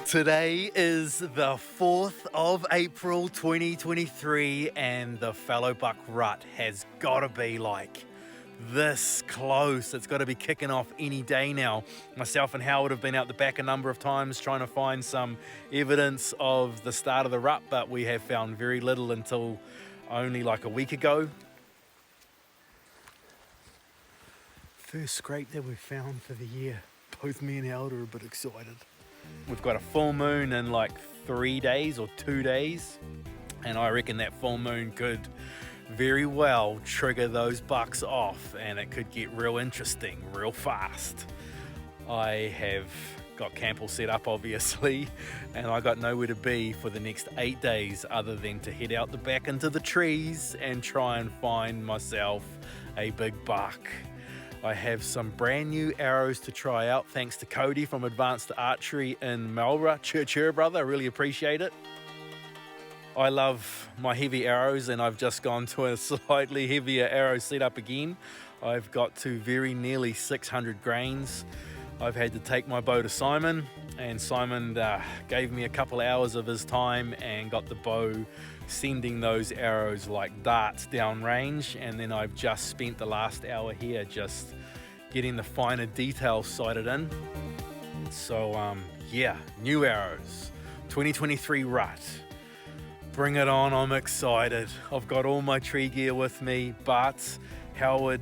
Today is the 4th of April 2023 and the Fallow buck rut has got to be like this close. It's got to be kicking off any day now. Myself and Howard have been out the back a number of times trying to find some evidence of the start of the rut, but we have found very little until only like a week ago. First scrape that we've found for the year. Both me and Howard are a bit excited. We've got a full moon in like 3 days or 2 days, and I reckon that full moon could very well trigger those bucks off and it could get real interesting real fast. I have got camp all set up obviously, and I got nowhere to be for the next 8 days other than to head out the back into the trees and try and find myself a big buck. I have some brand new arrows to try out thanks to Cody from Advanced Archery in Marlborough. Cheer, brother, I really appreciate it. I love my heavy arrows and I've just gone to a slightly heavier arrow setup again. I've got to very nearly 600 grains. I've had to take my bow to Simon, and Simon gave me a couple hours of his time and got the bow sending those arrows like darts down range, and then I've just spent the last hour here just getting the finer details sighted in. So yeah, new arrows, 2023 rut. Bring it on, I'm excited. I've got all my tree gear with me, but Howard,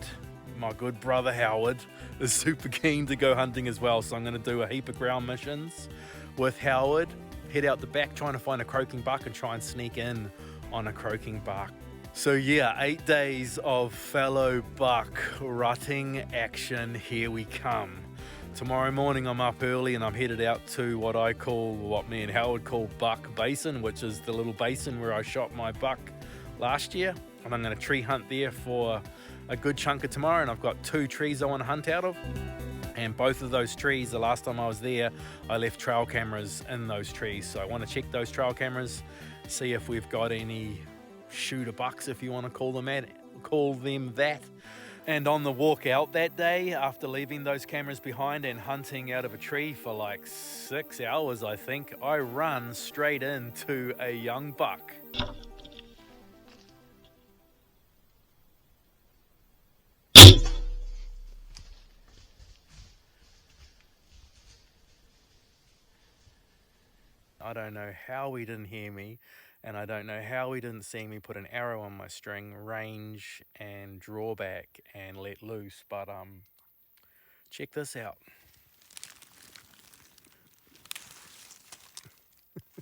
my good brother Howard, is super keen to go hunting as well. So I'm going to do a heap of ground missions with Howard, head out the back trying to find a croaking buck and try and sneak in on a croaking buck. So yeah, 8 days of fallow buck rutting action, here we come. Tomorrow morning I'm up early and I'm headed out to what me and Howard call Buck Basin, which is the little basin where I shot my buck last year. And I'm going to tree hunt there for a good chunk of tomorrow, and I've got 2 trees I want to hunt out of. And both of those trees, the last time I was there, I left trail cameras in those trees. So I want to check those trail cameras, see if we've got any shooter bucks, if you want to call them that. And on the walk out that day, after leaving those cameras behind and hunting out of a tree for like 6 hours, I think, I run straight into a young buck. I don't know how he didn't hear me, and I don't know how he didn't see me put an arrow on my string, range and drawback and let loose, but check this out. Is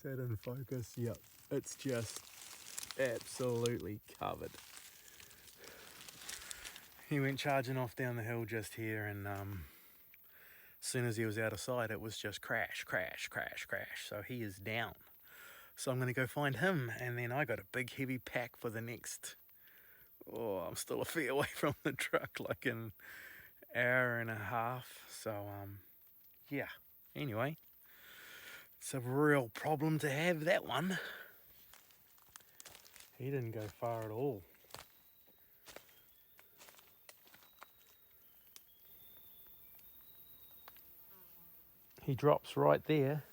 that in focus? Yep, it's just absolutely covered. He went charging off down the hill just here, and as soon as he was out of sight, it was just crash, crash, crash, crash. So he is down. So I'm going to go find him, and then I got a big heavy pack for the next, I'm still a fair way from the truck, like an hour and a half. So yeah, anyway, it's a real problem to have, that one. He didn't go far at all. He drops right there,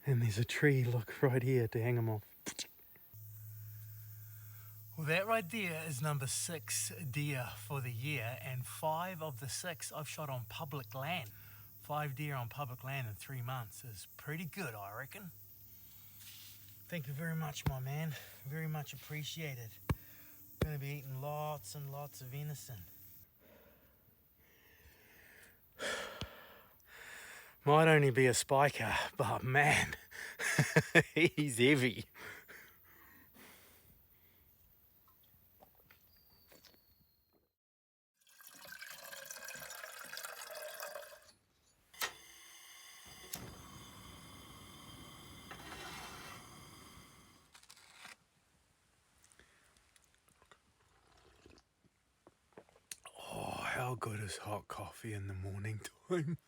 and there's a tree, look, right here to hang him off. Well, that right there is number 6 deer for the year, and 5 of the 6 I've shot on public land. 5 deer on public land in 3 months is pretty good, I reckon. Thank you very much, my man. Very much appreciated. Gonna be eating lots and lots of venison. Might only be a spiker, but man, he's heavy. Oh, how good is hot coffee in the morning time?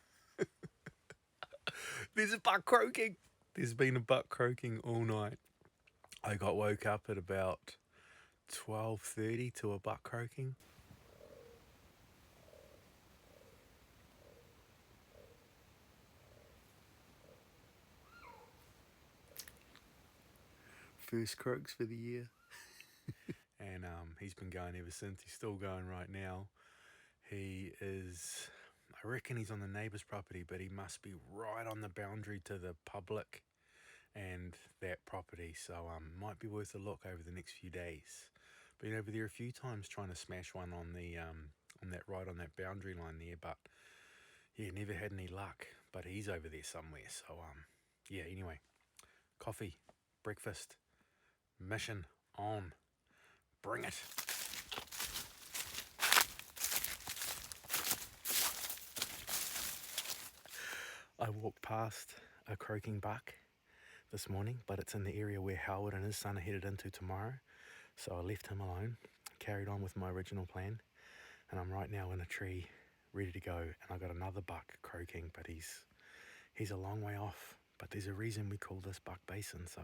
There's a buck croaking. There's been a buck croaking all night. I got woke up at about 12:30 to a buck croaking. first croaks for the year. And he's been going ever since. He's still going right now. He is, I reckon he's on the neighbour's property, but he must be right on the boundary to the public and that property. So might be worth a look over the next few days. Been over there a few times trying to smash one on the on that boundary line there, but yeah, never had any luck. But he's over there somewhere. So yeah. Anyway, coffee, breakfast, mission on. Bring it. I walked past a croaking buck this morning, but it's in the area where Howard and his son are headed into tomorrow. So I left him alone, carried on with my original plan, and I'm right now in a tree ready to go. And I got another buck croaking, but he's a long way off. But there's a reason we call this Buck Basin, so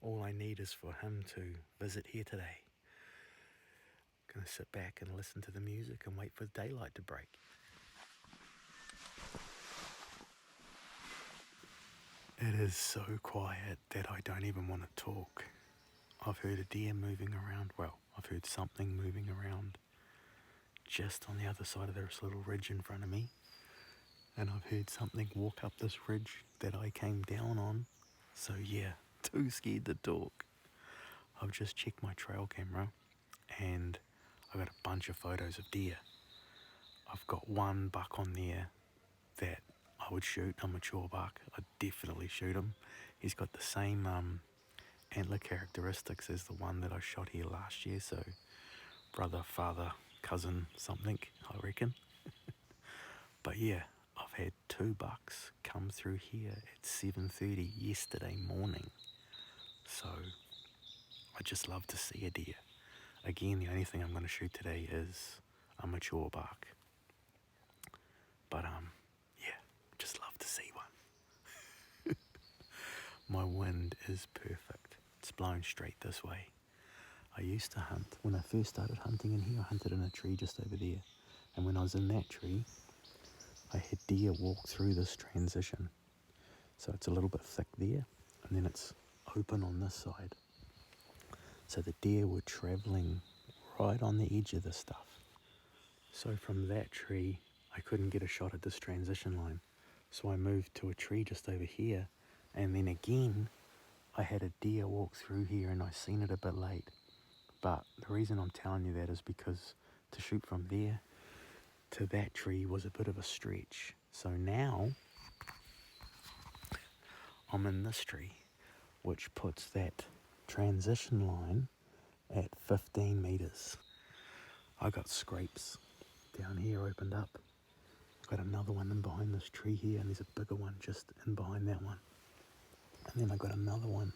all I need is for him to visit here today. Gonna sit back and listen to the music and wait for daylight to break. It is so quiet that I don't even want to talk. I've heard a deer moving around. Well, I've heard something moving around just on the other side of this little ridge in front of me. And I've heard something walk up this ridge that I came down on. So yeah, too scared to talk. I've just checked my trail camera and I got a bunch of photos of deer. I've got one buck on there that I would shoot, a mature buck. I'd definitely shoot him. He's got the same antler characteristics as the one that I shot here last year, so brother, father, cousin, something, I reckon. But yeah, I've had 2 bucks come through here at 7:30 yesterday morning. So I just love to see a deer. Again, the only thing I'm going to shoot today is a mature buck. But yeah, just love to see one. My wind is perfect. It's blowing straight this way. I used to hunt. When I first started hunting in here, I hunted in a tree just over there. And when I was in that tree, I had deer walk through this transition. So it's a little bit thick there, and then it's open on this side. So the deer were travelling right on the edge of this stuff. So from that tree, I couldn't get a shot at this transition line. So I moved to a tree just over here, and then again, I had a deer walk through here and I seen it a bit late. But the reason I'm telling you that is because to shoot from there to that tree was a bit of a stretch. So now I'm in this tree, which puts that transition line at 15 meters. I got scrapes down here opened up. Got another one in behind this tree here, and there's a bigger one just in behind that one. And then I got another one,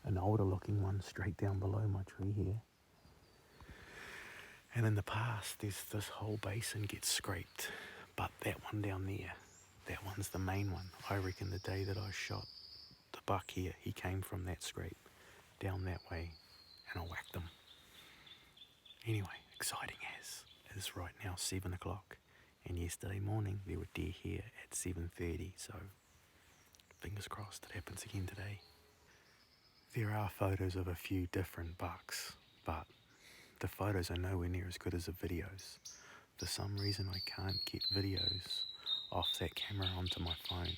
an older looking one straight down below my tree here. And in the past, this whole basin gets scraped, but that one down there, that one's the main one. I reckon the day that I shot the buck here, he came from that scrape down that way, and I whacked him. Anyway, exciting as. It is right now 7 o'clock, and yesterday morning there were deer here at 7:30, so fingers crossed it happens again today. There are photos of a few different bucks, but the photos are nowhere near as good as the videos. For some reason I can't get videos off that camera onto my phone.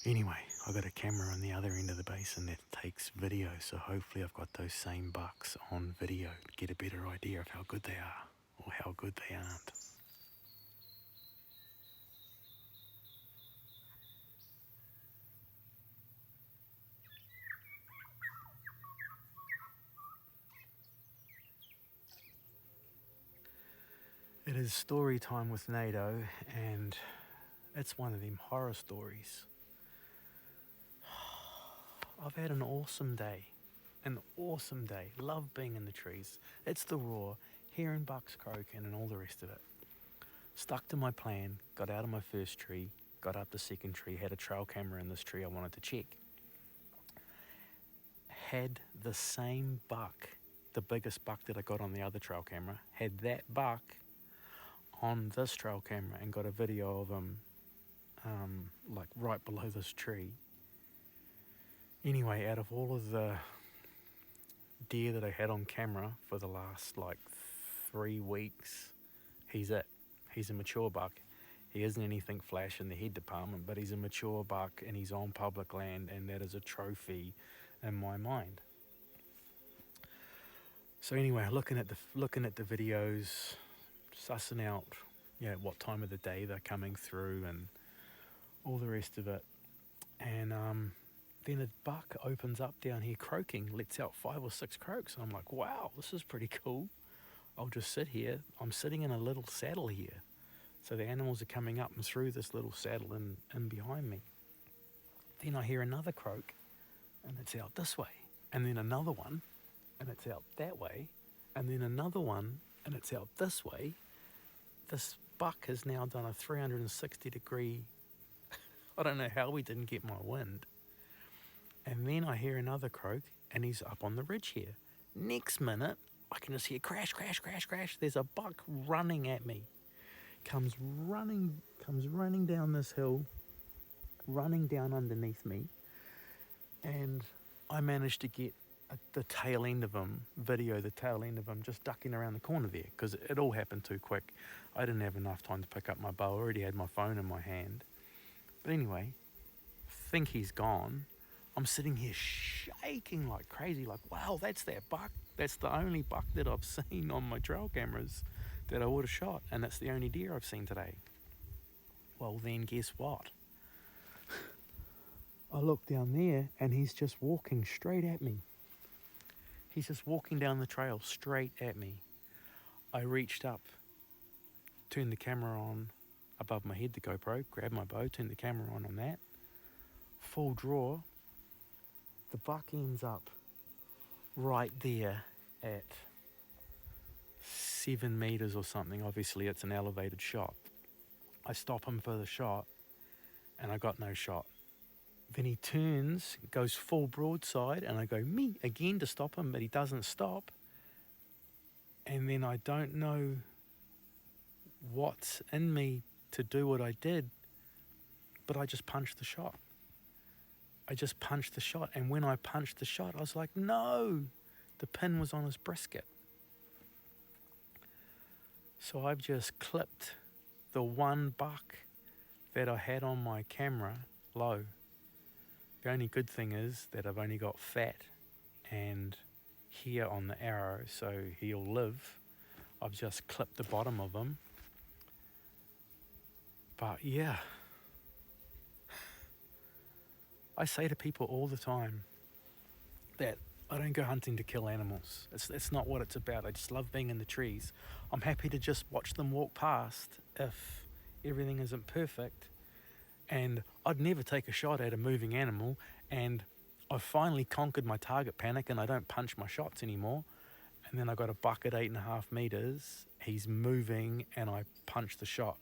Anyway, I got a camera on the other end of the basin that takes video, so hopefully I've got those same bucks on video to get a better idea of how good they are, or how good they aren't. It is story time with NATO, and it's one of them horror stories. I've had an awesome day. Love being in the trees. It's the raw, hearing bucks croaking and all the rest of it. Stuck to my plan, got out of my first tree, got up the second tree, had a trail camera in this tree I wanted to check. Had the same buck, the biggest buck that I got on the other trail camera, had that buck on this trail camera and got a video of him like right below this tree. Anyway, out of all of the deer that I had on camera for the last like 3 weeks, he's it. He's a mature buck. He isn't anything flash in the head department, but he's a mature buck and he's on public land, and that is a trophy in my mind. So anyway, looking at the videos, sussing out, what time of the day they're coming through and all the rest of it, and then a buck opens up down here croaking, lets out 5 or 6 croaks, and I'm like, wow, this is pretty cool. I'll just sit here. I'm sitting in a little saddle here, so the animals are coming up and through this little saddle and behind me. Then I hear another croak, and it's out this way, and then another one, and it's out that way, and then another one, and it's out this way. This buck has now done a 360 degree, I don't know how we didn't get my wind. And then I hear another croak, and he's up on the ridge here. Next minute, I can just hear crash, crash, crash, crash. There's a buck running at me. Comes running down this hill, running down underneath me, and I managed to get the tail end of him, the tail end of him just ducking around the corner there, because it all happened too quick. I didn't have enough time to pick up my bow. I already had my phone in my hand. But anyway, think he's gone. I'm sitting here shaking like crazy, like, wow, that's that buck. That's the only buck that I've seen on my trail cameras that I would have shot, and that's the only deer I've seen today. Well, then guess what? I look down there, and he's just walking straight at me. He's just walking down the trail straight at me. I reached up, turned the camera on above my head, the GoPro, grabbed my bow, turned the camera on that. Full draw. The buck ends up right there at 7 meters or something. Obviously, it's an elevated shot. I stop him for the shot, and I got no shot. Then he turns, goes full broadside, and I go me again to stop him, but he doesn't stop. And then I don't know what's in me to do what I did, but I just punched the shot. And when I punched the shot, I was like, no, the pin was on his brisket. So I've just clipped the one buck that I had on my camera low. The only good thing is that I've only got fat and hair on the arrow, so he'll live. I've just clipped the bottom of him. But yeah, I say to people all the time that I don't go hunting to kill animals. It's not what it's about. I just love being in the trees. I'm happy to just watch them walk past if everything isn't perfect. And I'd never take a shot at a moving animal, and I've finally conquered my target panic, and I don't punch my shots anymore. And then I got a buck at 8.5 meters. He's moving, and I punch the shot.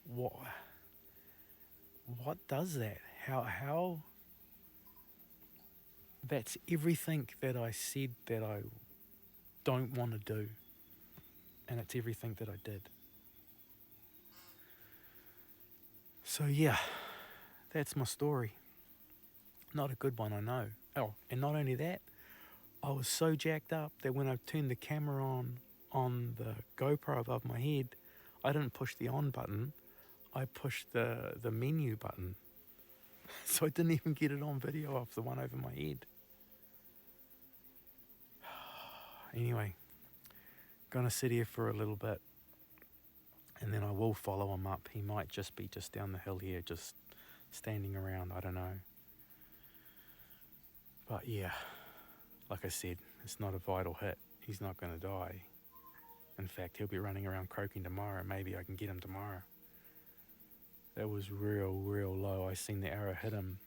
What does that? How? That's everything that I said that I don't want to do, and it's everything that I did. So yeah, that's my story. Not a good one, I know. Oh, and not only that, I was so jacked up that when I turned the camera on the GoPro above my head, I didn't push the on button, I pushed the menu button. So I didn't even get it on video off the one over my head. Anyway, gonna sit here for a little bit, and then I will follow him up. He might just be just down the hill here, just standing around, I don't know. But yeah, like I said, it's not a vital hit. He's not gonna die. In fact, he'll be running around croaking tomorrow. Maybe I can get him tomorrow. That was real low. I seen the arrow hit him.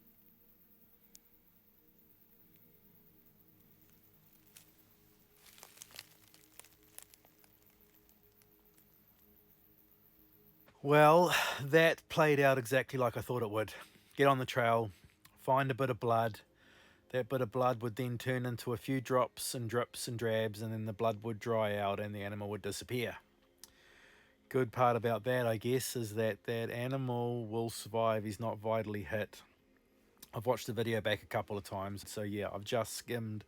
Well, that played out exactly like I thought it would. Get on the trail, find a bit of blood. That bit of blood would then turn into a few drops and drips and drabs, and then the blood would dry out and the animal would disappear. Good part about that, I guess, is that that animal will survive. He's not vitally hit. I've watched the video back a couple of times. So yeah, I've just skimmed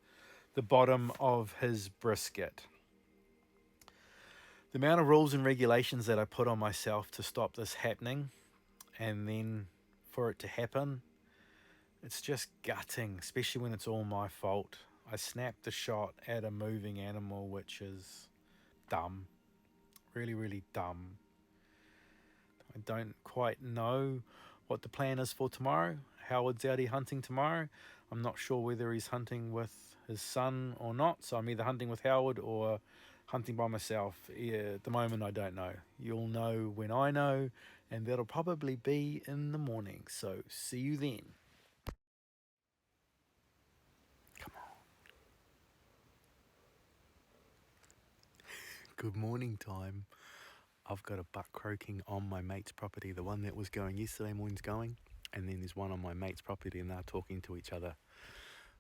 the bottom of his brisket. The amount of rules and regulations that I put on myself to stop this happening, and then for it to happen, it's just gutting, especially when it's all my fault. I snapped the shot at a moving animal, which is dumb. Really, really dumb. I don't quite know what the plan is for tomorrow. Howard's out here hunting tomorrow. I'm not sure whether he's hunting with his son or not, so I'm either hunting with Howard or hunting by myself. Yeah, at the moment I don't know. You'll know when I know, and that'll probably be in the morning. So see you then. Come on. Good morning time. I've got a buck croaking on my mate's property. The one that was going yesterday morning's going, and then there's one on my mate's property, and they're talking to each other.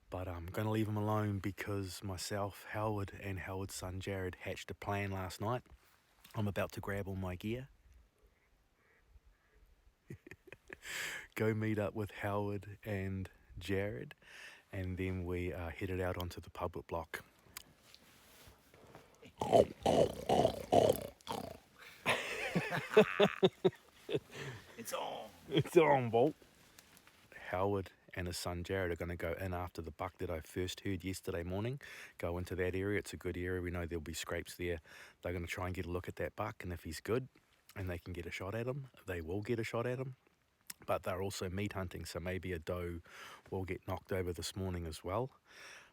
But I'm going to leave them alone because myself, Howard, and Howard's son Jared hatched a plan last night. I'm about to grab all my gear, go meet up with Howard and Jared, and then we headed out onto the public block. It's on. It's on, Bolt. Howard and his son Jared are going to go in after the buck that I first heard yesterday morning. Go into that area. It's a good area. We know there'll be scrapes there. They're going to try and get a look at that buck, and if he's good and they can get a shot at him, they will get a shot at him. But they're also meat hunting, so maybe a doe will get knocked over this morning as well.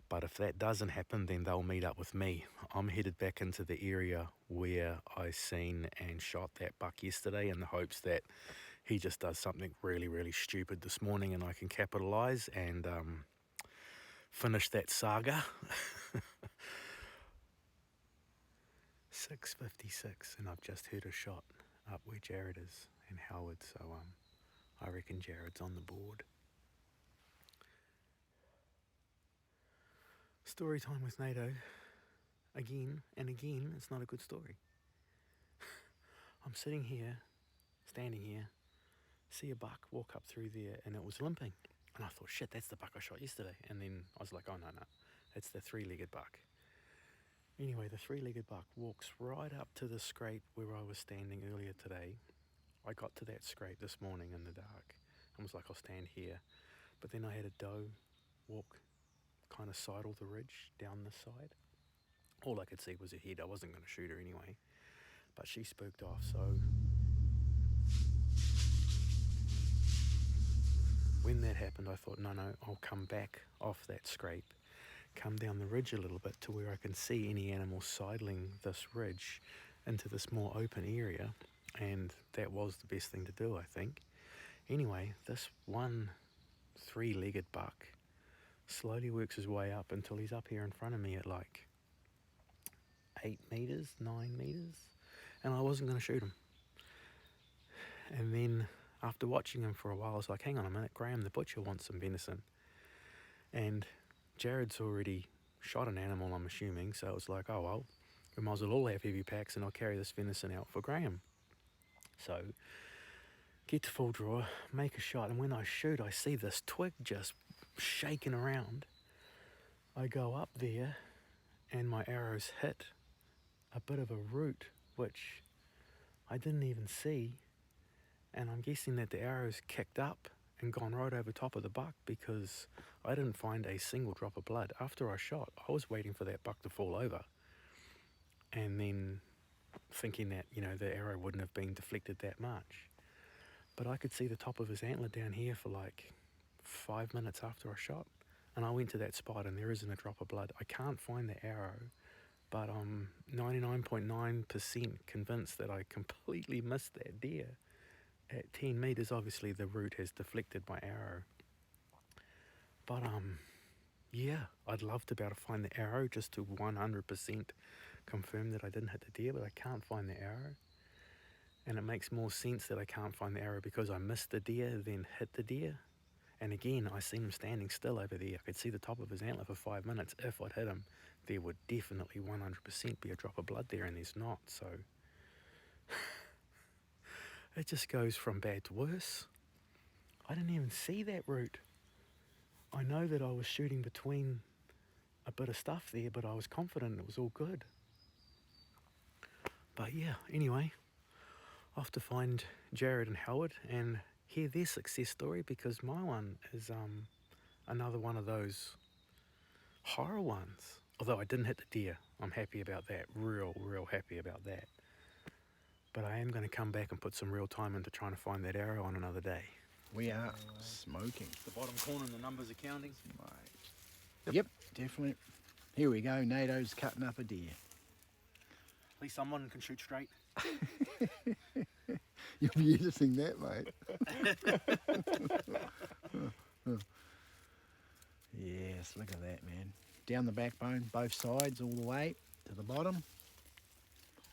But if that doesn't happen, then they'll meet up with me. I'm headed back into the area where I seen and shot that buck yesterday in the hopes that he just does something really, really stupid this morning and I can capitalize and finish that saga. 6:56, and I've just heard a shot up where Jared is and Howard, so I reckon Jared's on the board. Story time with NATO. Again and again, it's not a good story. I'm sitting here, standing here, see a buck walk up through there, and it was limping. And I thought, shit, that's the buck I shot yesterday. And then I was like, oh, no, it's the three-legged buck. Anyway, the three-legged buck walks right up to the scrape where I was standing earlier today. I got to that scrape this morning in the dark. I was like, I'll stand here. But then I had a doe walk, kind of sidle the ridge down this side. All I could see was her head. I wasn't going to shoot her anyway. But she spooked off, so when that happened, I thought, no, I'll come back off that scrape, come down the ridge a little bit to where I can see any animals sidling this ridge into this more open area, and that was the best thing to do, I think. Anyway, this one three-legged buck slowly works his way up until he's up here in front of me at like 8 meters, 9 meters, and I wasn't going to shoot him. And then after watching him for a while, I was like, hang on a minute, Graham the butcher wants some venison. And Jared's already shot an animal, I'm assuming, so it was like, oh well, we might as well all have heavy packs and I'll carry this venison out for Graham. So, get to full draw, make a shot, and when I shoot, I see this twig just shaking around. I go up there, and my arrows hit a bit of a root, which I didn't even see, and I'm guessing that the arrows kicked up and gone right over top of the buck because I didn't find a single drop of blood. After I shot, I was waiting for that buck to fall over and then thinking that, the arrow wouldn't have been deflected that much. But I could see the top of his antler down here for like 5 minutes after I shot, and I went to that spot and there isn't a drop of blood. I can't find the arrow, but I'm 99.9% convinced that I completely missed that deer. At 10 meters, obviously the root has deflected my arrow. But yeah, I'd love to be able to find the arrow just to 100% confirm that I didn't hit the deer, but I can't find the arrow. And it makes more sense that I can't find the arrow because I missed the deer than hit the deer. And again, I seen him standing still over there. I could see the top of his antler for 5 minutes. If I'd hit him, there would definitely 100% be a drop of blood there, and there's not. So it just goes from bad to worse. I didn't even see that root. I know that I was shooting between a bit of stuff there, but I was confident it was all good. But yeah, anyway, off to find Jared and Howard and hear their success story, because my one is another one of those horror ones. Although I didn't hit the deer, I'm happy about that, real happy about that. But I am going to come back and put some real time into trying to find that arrow on another day. We are smoking. The bottom corner and the numbers are counting. Mate. Yep, definitely. Here we go, NATO's cutting up a deer. At least someone can shoot straight. You'll be editing that, mate. Yes, look at that, man. Down the backbone, both sides, all the way to the bottom.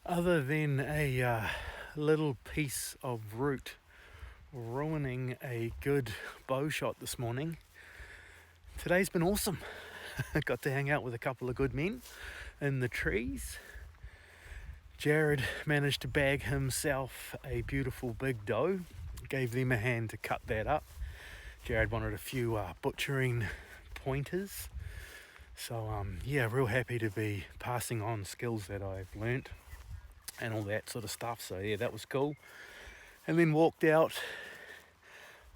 Other than a little piece of root ruining a good bow shot this morning, today's been awesome. Got to hang out with a couple of good men in the trees. Jared managed to bag himself a beautiful big doe, gave them a hand to cut that up. Jared wanted a few butchering pointers. So yeah, real happy to be passing on skills that I've learnt and all that sort of stuff. So yeah, that was cool. And then walked out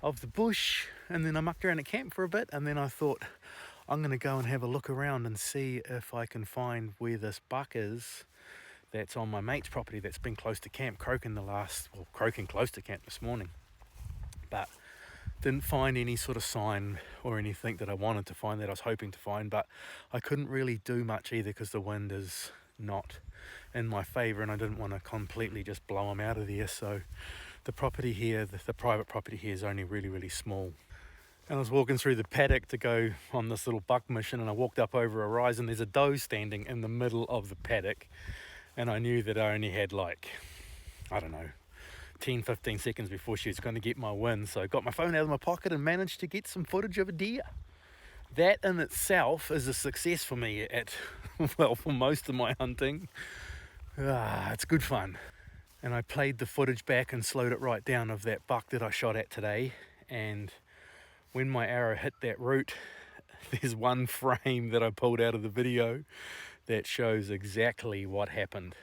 of the bush, and then I mucked around at camp for a bit, and then I thought I'm going to go and have a look around and see if I can find where this buck is that's on my mate's property that's been close to camp, croaking close to camp this morning. But didn't find any sort of sign or anything that I wanted to find, that I was hoping to find, but I couldn't really do much either because the wind is not in my favour and I didn't want to completely just blow them out of there. So the property here, the private property here, is only really small. And I was walking through the paddock to go on this little buck mission, and I walked up over a rise and there's a doe standing in the middle of the paddock, and I knew that I only had 10-15 seconds before she was going to get my win. So I got my phone out of my pocket and managed to get some footage of a deer. That in itself is a success for me for most of my hunting. It's good fun. And I played the footage back and slowed it right down of that buck that I shot at today. And when my arrow hit that root, there's one frame that I pulled out of the video that shows exactly what happened.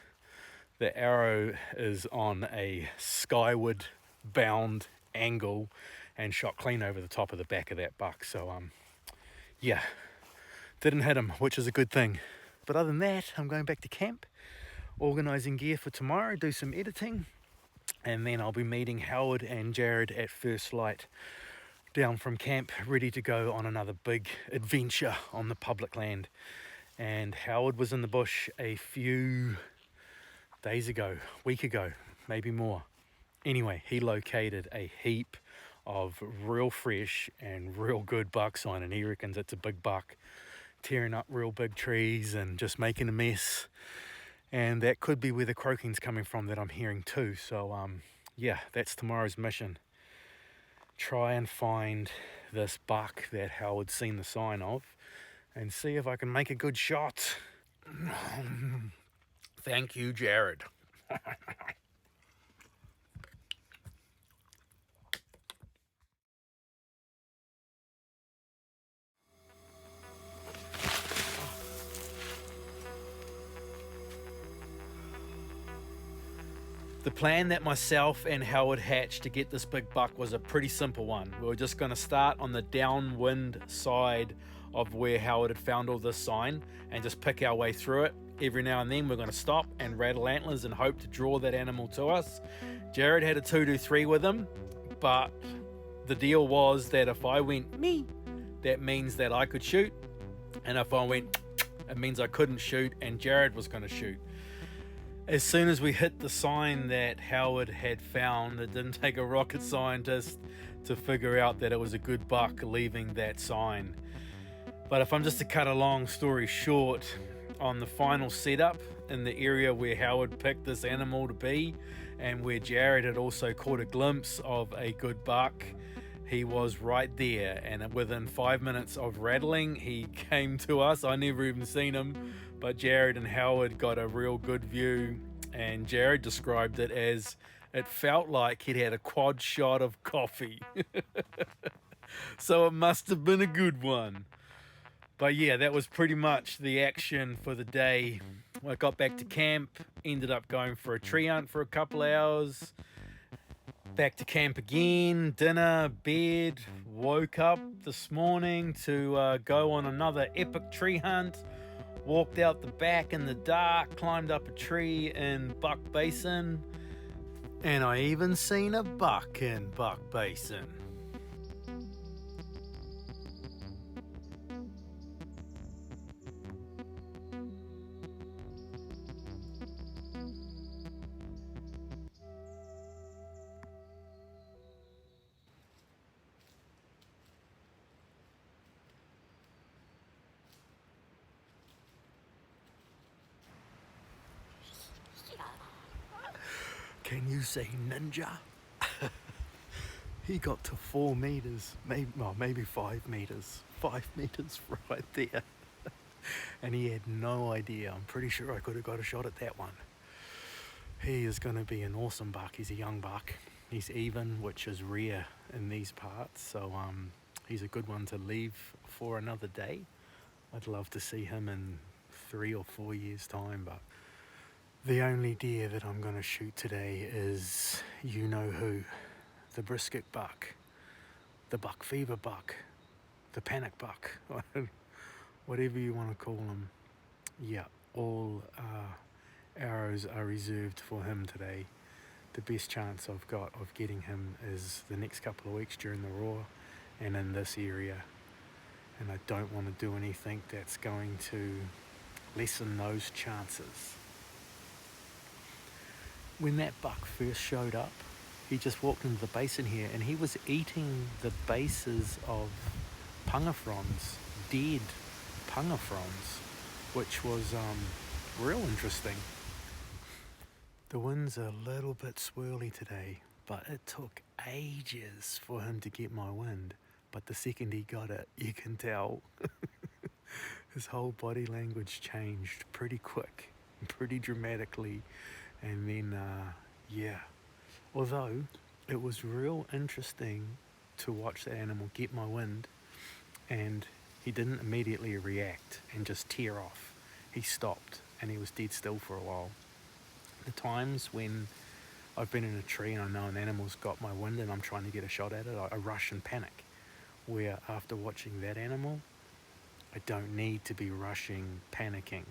The arrow is on a skyward bound angle and shot clean over the top of the back of that buck. So yeah, didn't hit him, which is a good thing. But other than that, I'm going back to camp, organising gear for tomorrow, do some editing, and then I'll be meeting Howard and Jared at first light down from camp, ready to go on another big adventure on the public land. And Howard was in the bush a few days ago, week ago, maybe more. Anyway, he located a heap of real fresh and real good buck sign, and he reckons it's a big buck tearing up real big trees and just making a mess. And that could be where the croaking's coming from that I'm hearing too. So yeah, that's tomorrow's mission. Try and find this buck that Howard's seen the sign of and see if I can make a good shot. Thank you, Jared. The plan that myself and Howard hatched to get this big buck was a pretty simple one. We were just going to start on the downwind side of where Howard had found all this sign and just pick our way through it. Every now and then we're going to stop and rattle antlers and hope to draw that animal to us. Jared had a 2-3 with him, but the deal was that if I went me, that means that I could shoot, and if I went, it means I couldn't shoot and Jared was going to shoot. As soon as we hit the sign that Howard had found, it didn't take a rocket scientist to figure out that it was a good buck leaving that sign. But if I'm just to cut a long story short, on the final setup in the area where Howard picked this animal to be and where Jared had also caught a glimpse of a good buck, he was right there, and within 5 minutes of rattling he came to us. I never even seen him, but Jared and Howard got a real good view, and Jared described it as it felt like he'd had a quad shot of coffee. So it must have been a good one. But yeah, that was pretty much the action for the day. I got back to camp, ended up going for a tree hunt for a couple hours. Back to camp again, dinner, bed. Woke up this morning to go on another epic tree hunt. Walked out the back in the dark, climbed up a tree in Buck Basin. And I even seen a buck in Buck Basin. Can you say ninja? He got to 4 meters, maybe 5 meters. 5 meters right there. And he had no idea. I'm pretty sure I could have got a shot at that one. He is going to be an awesome buck. He's a young buck. He's even, which is rare in these parts. So he's a good one to leave for another day. I'd love to see him in 3 or 4 years' time, but the only deer that I'm going to shoot today is you know who. The brisket buck, the buck fever buck, the panic buck, whatever you want to call him. Yeah, all arrows are reserved for him today. The best chance I've got of getting him is the next couple of weeks during the roar and in this area. And I don't want to do anything that's going to lessen those chances. When that buck first showed up, he just walked into the basin here and he was eating the bases of punga fronds, dead punga fronds, which was real interesting. The wind's a little bit swirly today, but it took ages for him to get my wind. But the second he got it, you can tell his whole body language changed pretty quick, pretty dramatically. And then, yeah. Although it was real interesting to watch that animal get my wind, and he didn't immediately react and just tear off. He stopped and he was dead still for a while. The times when I've been in a tree and I know an animal's got my wind and I'm trying to get a shot at it, I rush and panic. Where after watching that animal, I don't need to be rushing, panicking.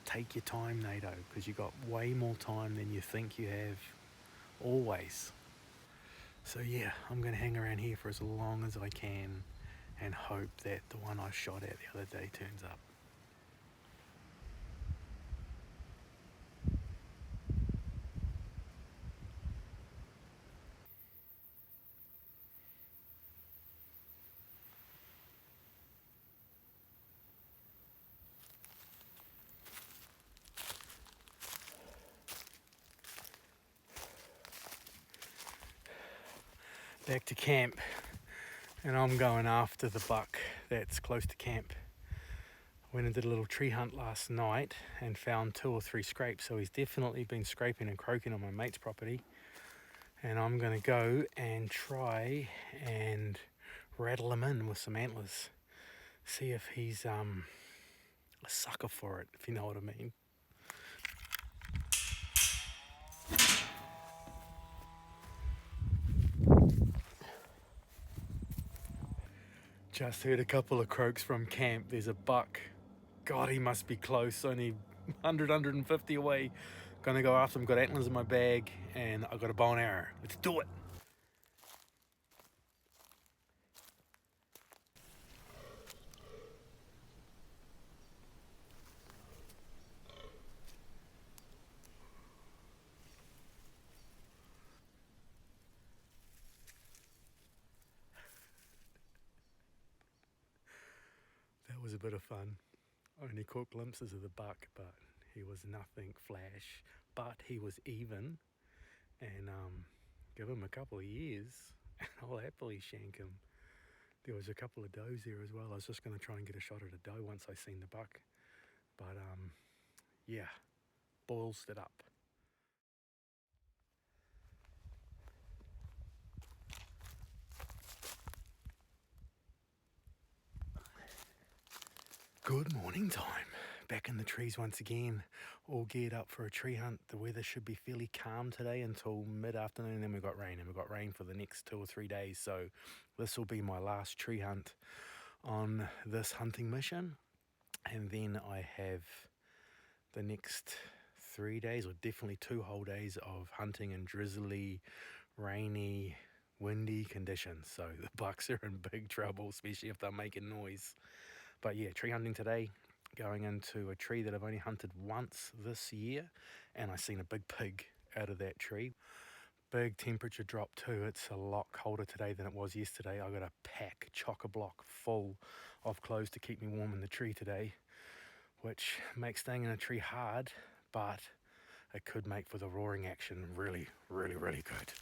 Take your time, NATO, because you got way more time than you think you have. Always. So yeah, I'm going to hang around here for as long as I can and hope that the one I shot at the other day turns up. Back to camp, and I'm going after the buck that's close to camp. I went and did a little tree hunt last night and found 2 or 3 scrapes, so he's definitely been scraping and croaking on my mate's property. And I'm going to go and try and rattle him in with some antlers. See if he's a sucker for it, if you know what I mean. Just heard a couple of croaks from camp. There's a buck. God, he must be close, only 100, 150 away. Gonna go after him, got antlers in my bag, and I got a bow and arrow. Let's do it. That was a bit of fun. I only caught glimpses of the buck, but he was nothing flash. But he was even, and give him a couple of years, and I'll happily shank him. There was a couple of does there as well. I was just going to try and get a shot at a doe once I seen the buck, but yeah, boiled it up. Good morning time. Back in the trees once again, all geared up for a tree hunt. The weather should be fairly calm today until mid-afternoon, then we've got rain, and we've got rain for the next 2 or 3 days. So this will be my last tree hunt on this hunting mission. And then I have the next 3 days, or definitely 2 whole days of hunting in drizzly, rainy, windy conditions. So the bucks are in big trouble, especially if they're making noise. But yeah, tree hunting today, going into a tree that I've only hunted once this year, and I seen a big pig out of that tree. Big temperature drop too. It's a lot colder today than it was yesterday. I got a pack, chock-a-block full of clothes to keep me warm in the tree today, which makes staying in a tree hard, but it could make for the roaring action really, really, really good.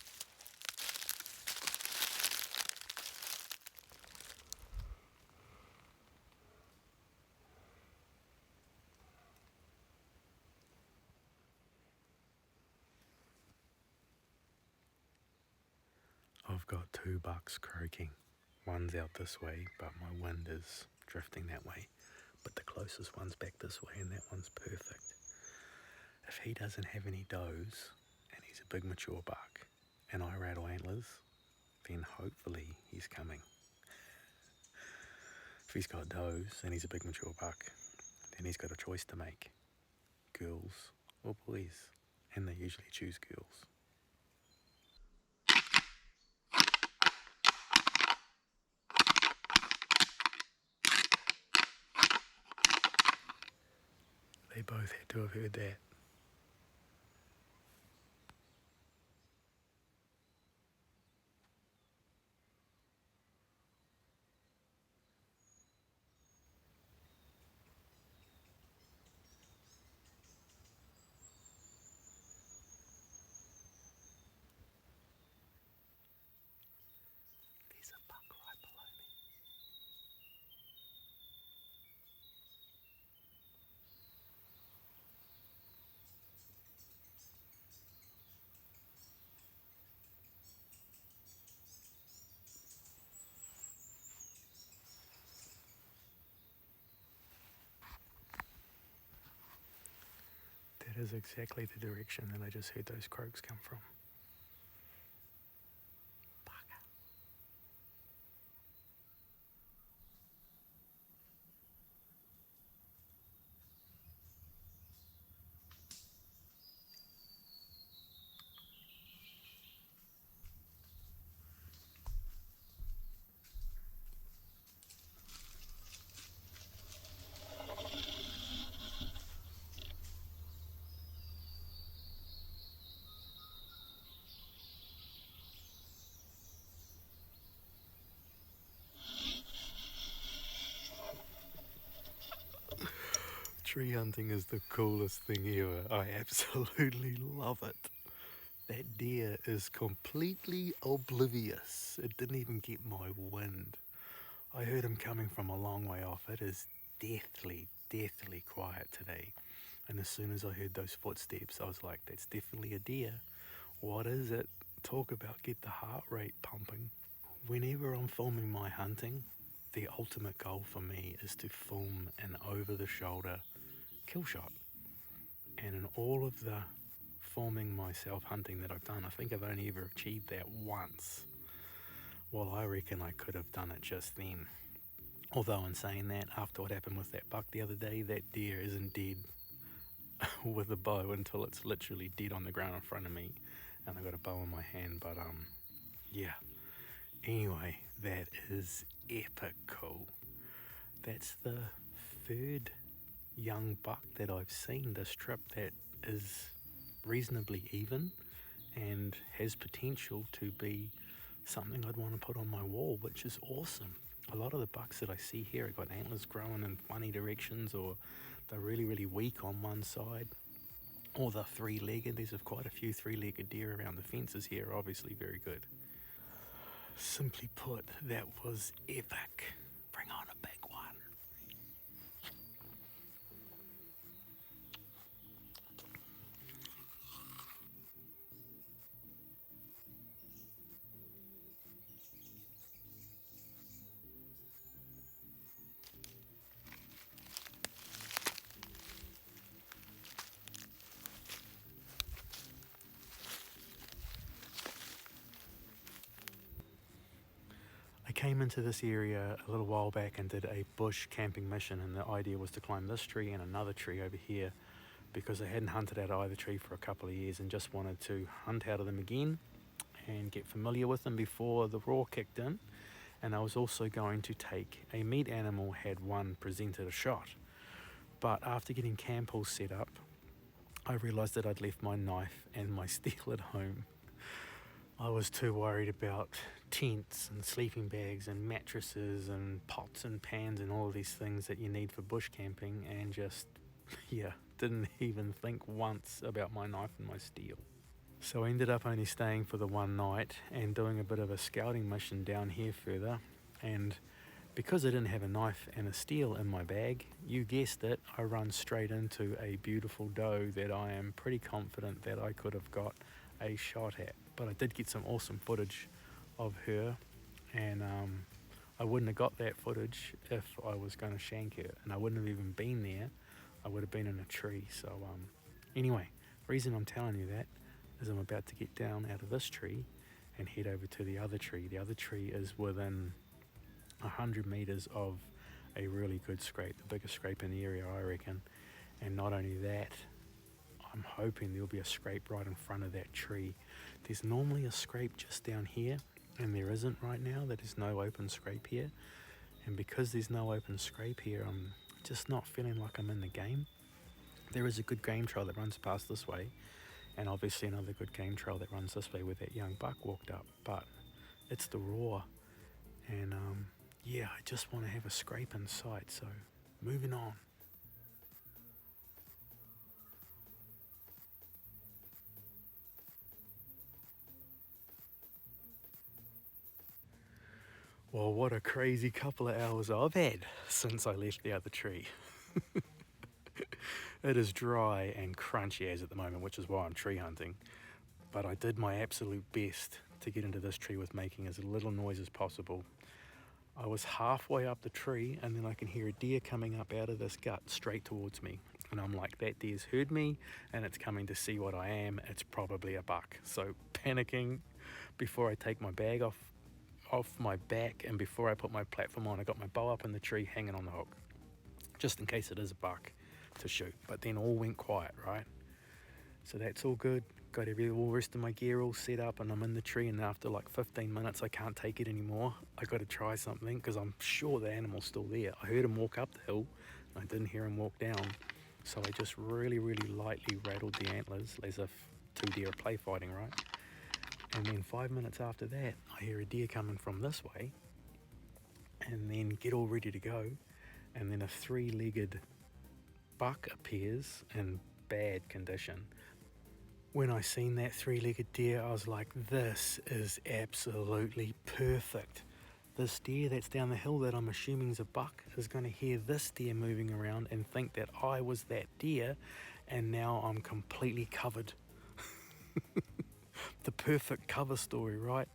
I've got 2 bucks croaking. One's out this way, but my wind is drifting that way. But the closest one's back this way, and that one's perfect. If he doesn't have any does, and he's a big mature buck, and I rattle antlers, then hopefully he's coming. If he's got does, and he's a big mature buck, then he's got a choice to make. Girls or boys, and they usually choose girls. They both had to have heard that. There's a buck right below me. That is exactly the direction that I just heard those croaks come from. Bugger. Tree hunting is the coolest thing ever. I absolutely love it. That deer is completely oblivious. It didn't even get my wind. I heard him coming from a long way off. It is deathly, deathly quiet today. And as soon as I heard those footsteps, I was like, that's definitely a deer. What is it? Talk about get the heart rate pumping. Whenever I'm filming my hunting, the ultimate goal for me is to film an over-the-shoulder kill shot. And in all of the filming myself hunting that I've done, I think I've only ever achieved that once. Well, I reckon I could have done it just then. Although in saying that, after what happened with that buck the other day, that deer isn't dead with a bow until it's literally dead on the ground in front of me, and I got a bow in my hand. But yeah. Anyway, that is epic cool. That's the 3rd young buck that I've seen this trip that is reasonably even and has potential to be something I'd want to put on my wall, which is awesome. A lot of the bucks that I see here have got antlers growing in funny directions, or they're really, really weak on one side, or they're 3-legged. There's quite a few 3-legged deer around the fences here, obviously very good. Simply put, that was epic. Bring on a big one. came into this area a little while back and did a bush camping mission, and the idea was to climb this tree and another tree over here because I hadn't hunted out of either tree for a couple of years and just wanted to hunt out of them again and get familiar with them before the raw kicked in. And I was also going to take a meat animal had one presented a shot. But after getting camp all set up, I realised that I'd left my knife and my steel at home. I was too worried about tents and sleeping bags and mattresses and pots and pans and all of these things that you need for bush camping, and just, didn't even think once about my knife and my steel. So I ended up only staying for the one night and doing a bit of a scouting mission down here further, and because I didn't have a knife and a steel in my bag, you guessed it, I run straight into a beautiful doe that I am pretty confident that I could have got a shot at. But I did get some awesome footage of her, and I wouldn't have got that footage if I was going to shank her, and I wouldn't have even been there. I would have been in a tree. So anyway, the reason I'm telling you that is I'm about to get down out of this tree and head over to the other tree. The other tree is within 100 meters of a really good scrape, the biggest scrape in the area, I reckon. And not only that, I'm hoping there'll be a scrape right in front of that tree. There's normally a scrape just down here, and there isn't right now. There is no open scrape here, and because there's no open scrape here, I'm just not feeling like I'm in the game. There is a good game trail that runs past this way, and obviously another good game trail that runs this way where that young buck walked up, but it's the raw, and I just want to have a scrape in sight. So moving on. Well, what a crazy couple of hours I've had since I left the other tree. It is dry and crunchy as at the moment, which is why I'm tree hunting. But I did my absolute best to get into this tree with making as little noise as possible. I was halfway up the tree, and then I can hear a deer coming up out of this gut straight towards me. And I'm like, that deer's heard me and it's coming to see what I am. It's probably a buck. So panicking before I take my bag off my back, and before I put my platform on, I got my bow up in the tree hanging on the hook, just in case it is a buck to shoot. But then all went quiet, right? So that's all good. Got all the rest of my gear all set up, and I'm in the tree, and after like 15 minutes I can't take it anymore. I got to try something because I'm sure the animal's still there. I heard him walk up the hill, I didn't hear him walk down, so I just really lightly rattled the antlers as if two deer are play fighting, right? And then 5 minutes after that, I hear a deer coming from this way, and then get all ready to go, and then a three-legged buck appears in bad condition. When I seen that three-legged deer, I was like, this is absolutely perfect. This deer that's down the hill that I'm assuming is a buck is going to hear this deer moving around and think that I was that deer, and now I'm completely covered. The perfect cover story, right?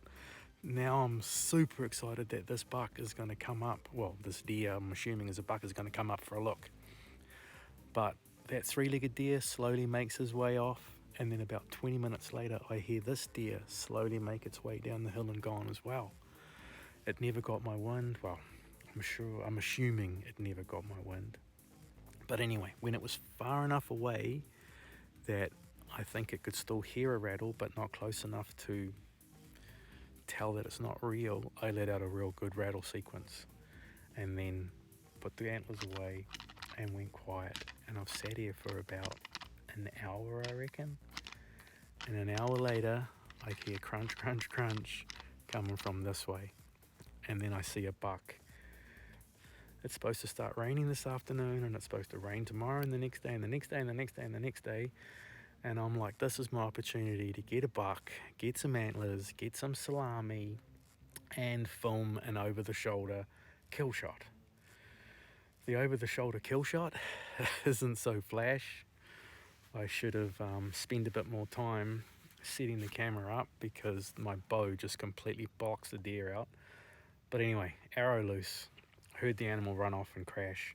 Now I'm super excited that this buck is going to come up. Well, this deer, I'm assuming is a buck, is going to come up for a look. But that three-legged deer slowly makes his way off, and then about 20 minutes later I hear this deer slowly make its way down the hill and gone as well. It never got my wind. Well, I'm assuming it never got my wind. But anyway, when it was far enough away that I think it could still hear a rattle, but not close enough to tell that it's not real, I let out a real good rattle sequence, and then put the antlers away and went quiet. And I've sat here for about an hour, I reckon. And an hour later, I hear crunch, crunch, crunch coming from this way. And then I see a buck. It's supposed to start raining this afternoon, and it's supposed to rain tomorrow and the next day and the next day and the next day and the next day. And I'm like, this is my opportunity to get a buck, get some antlers, get some salami, and film an over-the-shoulder kill shot. The over-the-shoulder kill shot isn't so flash. I should have spent a bit more time setting the camera up because my bow just completely blocks the deer out. But anyway, arrow loose. I heard the animal run off and crash.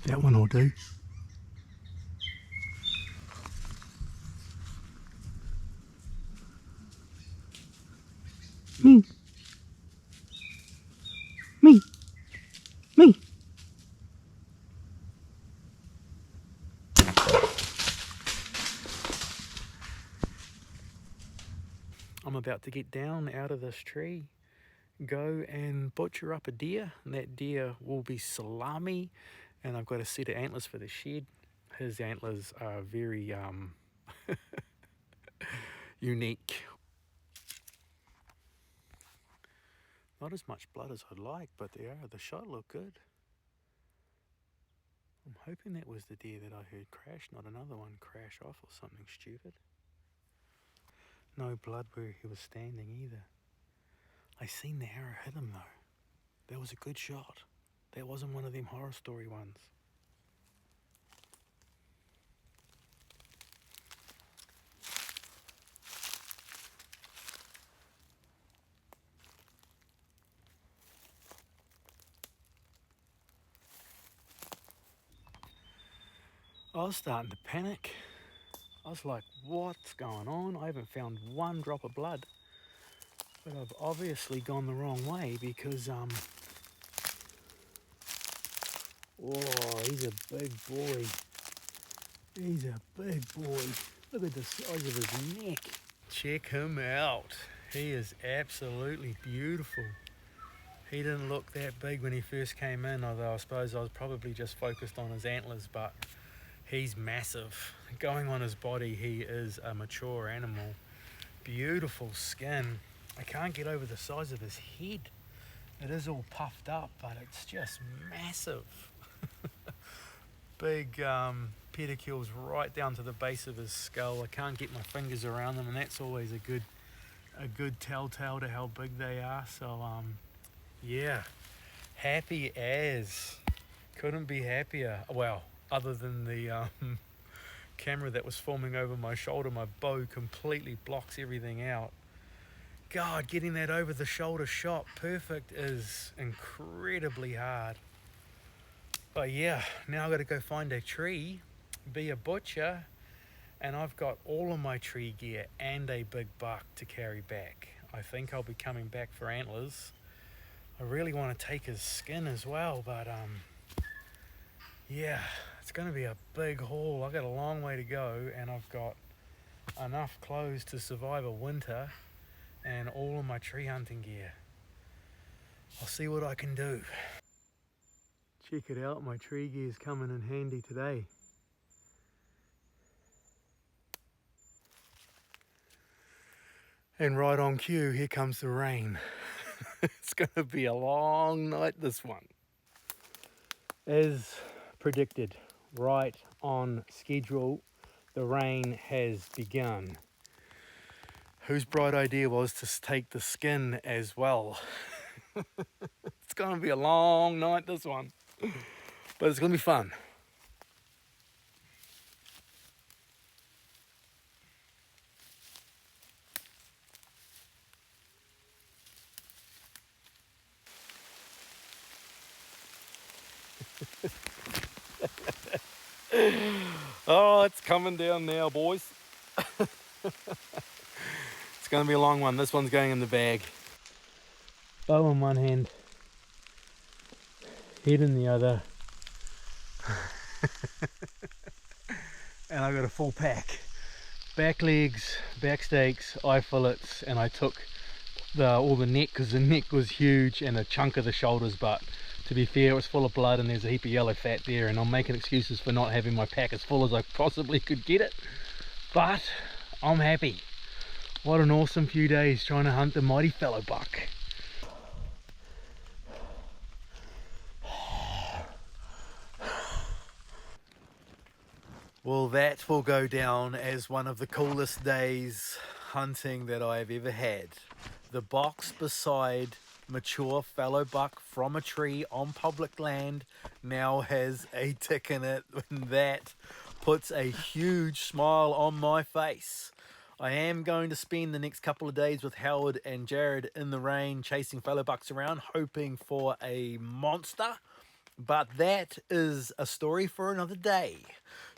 That one will do. Me. Me. Me. I'm about to get down out of this tree, go and butcher up a deer, and that deer will be salami, and I've got a set of antlers for the shed. His antlers are very unique. Not as much blood as I'd like, but the shot looked good. I'm hoping that was the deer that I heard crash, not another one crash off or something stupid. No blood where he was standing either. I seen the arrow hit him though. That was a good shot. That wasn't one of them horror story ones. I was starting to panic. I was like, what's going on? I haven't found one drop of blood. But I've obviously gone the wrong way because, oh, he's a big boy. He's a big boy. Look at the size of his neck. Check him out. He is absolutely beautiful. He didn't look that big when he first came in, although I suppose I was probably just focused on his antlers, but he's massive. Going on his body, he is a mature animal. Beautiful skin. I can't get over the size of his head. It is all puffed up, but it's just massive. Big pedicles right down to the base of his skull. I can't get my fingers around them, and that's always a good telltale to how big they are. So yeah, happy as. Couldn't be happier. Well, other than the camera that was forming over my shoulder, my bow completely blocks everything out. God, getting that over the shoulder shot perfect is incredibly hard. But yeah, now I've got to go find a tree, be a butcher, and I've got all of my tree gear and a big buck to carry back. I think I'll be coming back for antlers. I really want to take his skin as well, but yeah, it's going to be a big haul. I've got a long way to go, and I've got enough clothes to survive a winter and all of my tree hunting gear. I'll see what I can do. Check it out, my tree gear's coming in handy today. And right on cue, here comes the rain. It's going to be a long night, this one. As predicted, right on schedule, the rain has begun. Whose bright idea was to take the skin as well? It's going to be a long night, this one. But it's going to be fun. Oh, it's coming down now, boys. It's going to be a long one. This one's going in the bag. Bow in one hand, head in the other. And I got a full pack. Back legs, back steaks, eye fillets, and I took all the neck because the neck was huge and a chunk of the shoulders, but to be fair, it was full of blood and there's a heap of yellow fat there, and I'm making excuses for not having my pack as full as I possibly could get it. But I'm happy. What an awesome few days trying to hunt the mighty fallow buck. Well, that will go down as one of the coolest days hunting that I've ever had. The box beside mature fallow buck from a tree on public land now has a tick in it, and that puts a huge smile on my face. I am going to spend the next couple of days with Howard and Jared in the rain chasing fallow bucks around, hoping for a monster. But that is a story for another day.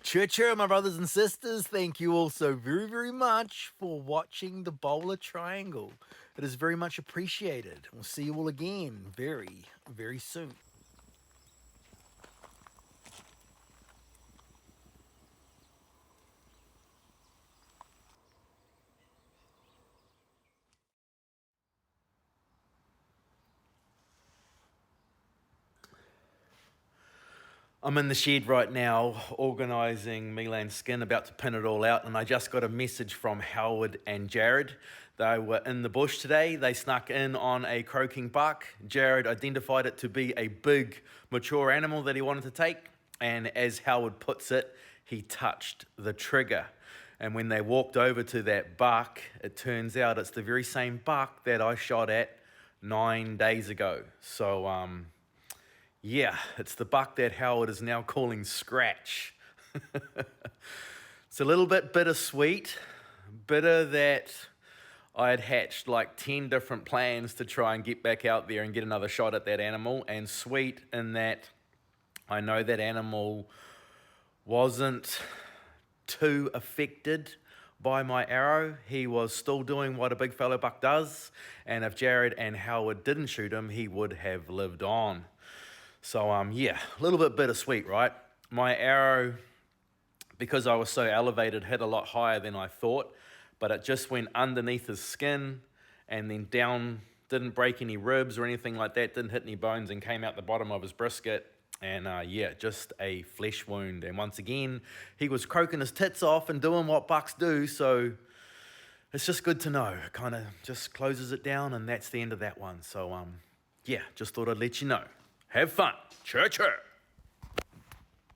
Cheer, my brothers and sisters. Thank you all so very, very much for watching the Bowler Triangle. It is very much appreciated. We'll see you all again very, very soon. I'm in the shed right now, organising Milan's skin, about to pin it all out, and I just got a message from Howard and Jared. They were in the bush today. They snuck in on a croaking buck. Jared identified it to be a big, mature animal that he wanted to take, and as Howard puts it, he touched the trigger. And when they walked over to that buck, it turns out it's the very same buck that I shot at 9 days ago. So, yeah, it's the buck that Howard is now calling Scratch. It's a little bit bittersweet. Bitter that I had hatched like 10 different plans to try and get back out there and get another shot at that animal. And sweet in that I know that animal wasn't too affected by my arrow. He was still doing what a big fallow buck does. And if Jared and Howard didn't shoot him, he would have lived on. So, yeah, a little bit bittersweet, right? My arrow, because I was so elevated, hit a lot higher than I thought, but it just went underneath his skin and then down, didn't break any ribs or anything like that, didn't hit any bones, and came out the bottom of his brisket. And yeah, just a flesh wound. And once again, he was croaking his tits off and doing what bucks do, so it's just good to know. Kind of just closes it down, and that's the end of that one. So, yeah, just thought I'd let you know. Have fun. Chirp, chirp.